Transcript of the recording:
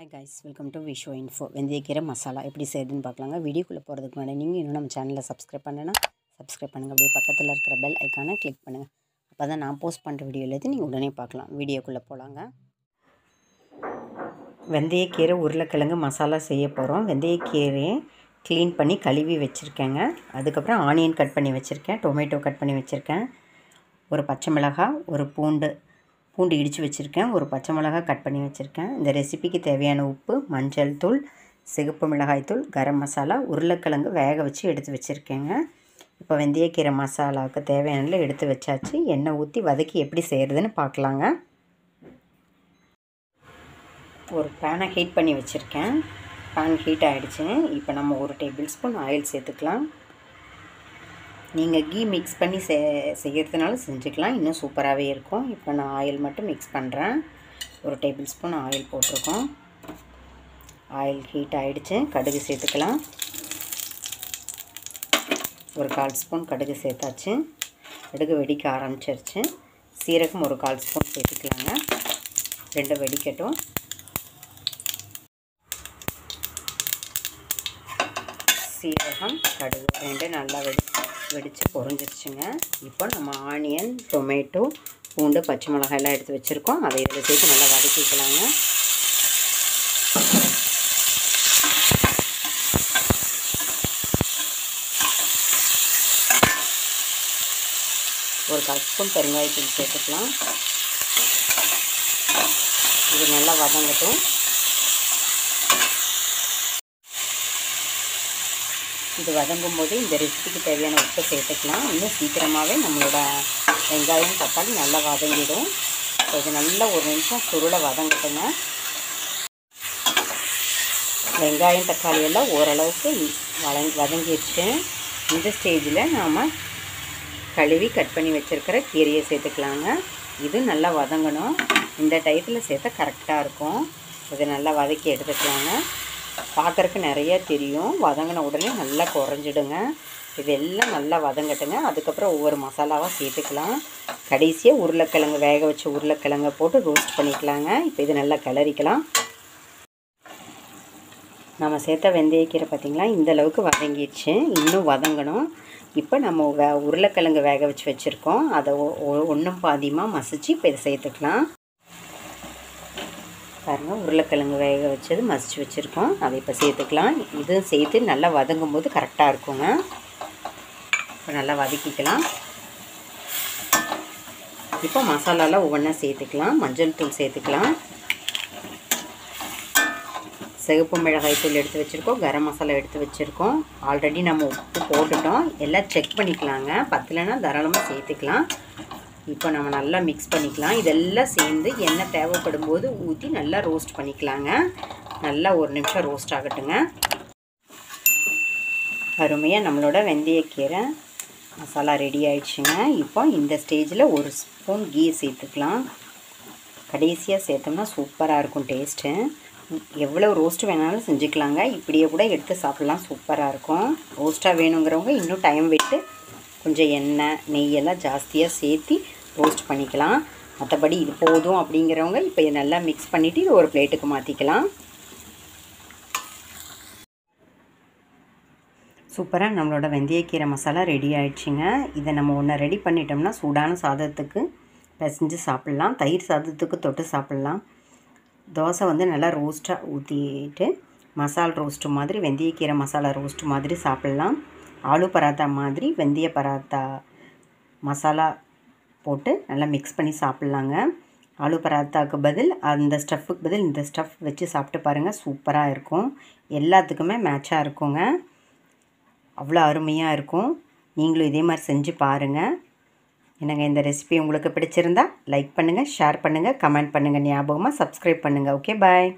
Hi guys, welcome to Visho info. வெந்தயக்கீரை மசாலா எப்படி செய்யுதுன்னு பார்க்கலாங்க. வீடியோக்குள்ளே போகிறதுக்கு முன்னாடி நீங்கள் இன்னும் நம்ம சேனலில் சப்ஸ்கிரைப் பண்ணலைன்னா சப்ஸ்கிரைப் பண்ணுங்கள். அப்படியே பக்கத்தில் இருக்கிற பெல் ஐக்கானை கிளிக் பண்ணுங்கள். அப்போ தான் நான் போஸ்ட் பண்ணுற வீடியோ எல்லாத்தையும் நீங்கள் உடனே பார்க்கலாம். வீடியோக்குள்ளே போகலாங்க. வெந்தயக்கீரை உருளைக்கிழங்கு மசாலா செய்ய போகிறோம். வெந்தயக்கீரையை க்ளீன் பண்ணி கழுவி வச்சுருக்கேங்க. அதுக்கப்புறம் ஆனியன் கட் பண்ணி வச்சுருக்கேன், டொமேட்டோ கட் பண்ணி வச்சுருக்கேன், ஒரு பச்சை மிளகாய், ஒரு பூண்டு இடித்து வச்சுருக்கேன், ஒரு பச்சை மிளகாய் கட் பண்ணி வச்சுருக்கேன். இந்த ரெசிபிக்கு தேவையான உப்பு, மஞ்சள் தூள், சிகப்பு மிளகாய் தூள், கரம் மசாலா, உருளைக்கிழங்கு வேக வச்சு எடுத்து வச்சுருக்கேங்க. இப்போ வெந்தயக்கீரை மசாலாவுக்கு தேவையானதில் எடுத்து வச்சாச்சு. எண்ணெய் ஊற்றி வதக்கி எப்படி செய்கிறதுன்னு பார்க்கலாங்க. ஒரு பேனை ஹீட் பண்ணி வச்சுருக்கேன். பேன் ஹீட் ஆகிடுச்சு. இப்போ நம்ம ஒரு டேபிள் ஸ்பூன் ஆயில் சேர்த்துக்கலாம். நீங்கள் கீ மிக்ஸ் பண்ணி செய்கிறதுனால செஞ்சுக்கலாம், இன்னும் சூப்பராகவே இருக்கும். இப்போ நான் ஆயில் மட்டும் மிக்ஸ் பண்ணுறேன். ஒரு டேபிள் ஸ்பூன் ஆயில் போட்டிருக்கோம். ஆயில் ஹீட் ஆகிடுச்சு. கடுகு சேர்த்துக்கலாம். ஒரு 1/4 ஸ்பூன் கடுகு சேர்த்தாச்சு. கடுகு வெடிக்க ஆரம்பிச்சிருச்சு. சீரகம் ஒரு 1/4 ஸ்பூன் சேர்த்துக்கலாங்க. ரெண்டும் வெடிக்கட்டும். சீரகம், கடுகு ரெண்டு நல்லா வெடித்து பொரிஞ்சிருச்சுங்க. இப்போ நம்ம ஆனியன், டொமேட்டோ, பூண்டு, பச்சை மிளகாய் எல்லாம் எடுத்து வச்சுருக்கோம். அதை இதில் சேர்த்து நல்லா வதக்கிக்கலாங்க. ஒரு 1/4 ஸ்பூன் பெருங்காயத்தூள் சேர்த்துக்கலாம். இது நல்லா வதங்கட்டும். இது வதங்கும் போது இந்த ரெசிபிக்கு தேவையான உப்பு சேர்த்துக்கலாம். இன்னும் சீக்கிரமாகவே நம்மளோட வெங்காயம், தக்காளி நல்லா வதங்கிடும். இது நல்லா ஒரு நிமிஷம் சுருளை வதங்கட்டுங்க. வெங்காயம், தக்காளி எல்லாம் ஓரளவுக்கு வதங்கிடுச்சு. இந்த ஸ்டேஜில் நாம் கழுவி கட் பண்ணி வச்சுருக்கிற கீரையை சேர்த்துக்கலாங்க. இது நல்லா வதங்கணும். இந்த டயத்தில் சேர்த்தா கரெக்டாக இருக்கும். இது நல்லா வதக்கி எடுத்துக்கலாங்க. பார்க்குறக்கு நிறைய தெரியும், வதங்கின உடனே நல்லா குறைஞ்சிடுங்க. இதெல்லாம் நல்லா வதங்கட்டுங்க. அதுக்கப்புறம் ஒவ்வொரு மசாலாவாக சேர்த்துக்கலாம். கடைசியாக உருளைக்கிழங்கு வேக வச்ச உருளைக்கிழங்கை போட்டு ரோஸ்ட் பண்ணிக்கலாங்க. இப்போ இது நல்லா கிளறிக்கலாம். நம்ம சேர்த்த வெந்தயக்கீரை பார்த்திங்களா, இந்தளவுக்கு வதங்கிடுச்சு. இன்னும் வதங்கணும். இப்போ நம்ம உருளைக்கிழங்கு வேக வச்சு வச்சுருக்கோம். அதை ஒன்றும் பாதியமாக மசிச்சு இப்போ இதை சேர்த்துக்கலாம். பாருங்கள், உருளைக்கிழங்கு வேக வச்சது மசிச்சு வச்சுருக்கோம். அதை இப்போ சேர்த்துக்கலாம். இதுவும் சேர்த்து நல்லா வதங்கும் போது கரெக்டாக இருக்குங்க. இப்போ நல்லா வதக்கிக்கலாம். இப்போ மசாலாலாம் ஒவ்வொன்றா சேர்த்துக்கலாம். மஞ்சள் தூள் சேர்த்துக்கலாம். சிகப்பு மிளகாய் தூள் எடுத்து வச்சுருக்கோம். கரம் மசாலா எடுத்து வச்சுருக்கோம். ஆல்ரெடி நம்ம உப்பு போட்டுட்டோம். எல்லாம் செக் பண்ணிக்கலாங்க. பத்தலைன்னா தாராளமாக சேர்த்துக்கலாம். இப்போ நம்ம நல்லா மிக்ஸ் பண்ணிக்கலாம். இதெல்லாம் சேர்ந்து எண்ணெய் தேவைப்படும் போது ஊற்றி நல்லா ரோஸ்ட் பண்ணிக்கலாங்க. நல்லா ஒரு நிமிஷம் ரோஸ்ட் ஆகட்டுங்க. அருமையாக நம்மளோட வெந்தயக்கீரை மசாலா ரெடி ஆயிடுச்சுங்க. இப்போ இந்த ஸ்டேஜில் ஒரு ஸ்பூன் கீ சேர்த்துக்கலாம். கடைசியாக சேர்த்தோம்னா சூப்பராக இருக்கும் டேஸ்ட்டு. எவ்வளோ ரோஸ்ட்டு வேணாலும் செஞ்சுக்கலாங்க. இப்படியே கூட எடுத்து சாப்பிட்லாம், சூப்பராக இருக்கும். ரோஸ்ட்டாக வேணுங்கிறவங்க இன்னும் டைம் விட்டு கொஞ்சம் எண்ணெய், நெய்யெல்லாம் ஜாஸ்தியாக சேர்த்து ரோஸ்ட் பண்ணிக்கலாம். மற்றபடி இது போதும் அப்படிங்கிறவங்க இப்போ இதை நல்லா மிக்ஸ் பண்ணிவிட்டு இது ஒரு பிளேட்டுக்கு மாற்றிக்கலாம். சூப்பராக நம்மளோட வெந்தயக்கீரை மசாலா ரெடி ஆகிடுச்சிங்க. இதை நம்ம ஒன்று ரெடி பண்ணிட்டோம்னா சூடான சாதத்துக்கு பிசைஞ்சு சாப்பிட்லாம், தயிர் சாதத்துக்கு தொட்டு சாப்பிட்லாம். தோசை வந்து நல்லா ரோஸ்ட்டாக ஊற்றிட்டு மசாலா ரோஸ்ட்டு மாதிரி, வெந்தயக்கீரை மசாலா ரோஸ்ட்டு மாதிரி சாப்பிட்லாம். ஆலு பராத்தா மாதிரி வெந்தய பராத்தா மசாலா போட்டு நல்லா மிக்ஸ் பண்ணி சாப்பிட்லாங்க. ஆலு பராத்தாவுக்கு பதில் அந்த ஸ்டஃப்புக்கு பதில் இந்த ஸ்டஃப் வச்சு சாப்பிட்டு பாருங்கள், சூப்பராக இருக்கும். எல்லாத்துக்குமே மேட்சாக இருக்குங்க. அவ்வளோ அருமையாக இருக்கும். நீங்களும் இதே மாதிரி செஞ்சு பாருங்கள். என்னங்க, இந்த ரெசிபி உங்களுக்கு பிடிச்சிருந்தா லைக் பண்ணுங்கள், ஷேர் பண்ணுங்கள், கமெண்ட் பண்ணுங்கள். ஞாபகமாக சப்ஸ்கிரைப் பண்ணுங்கள். ஓகே, பாய்.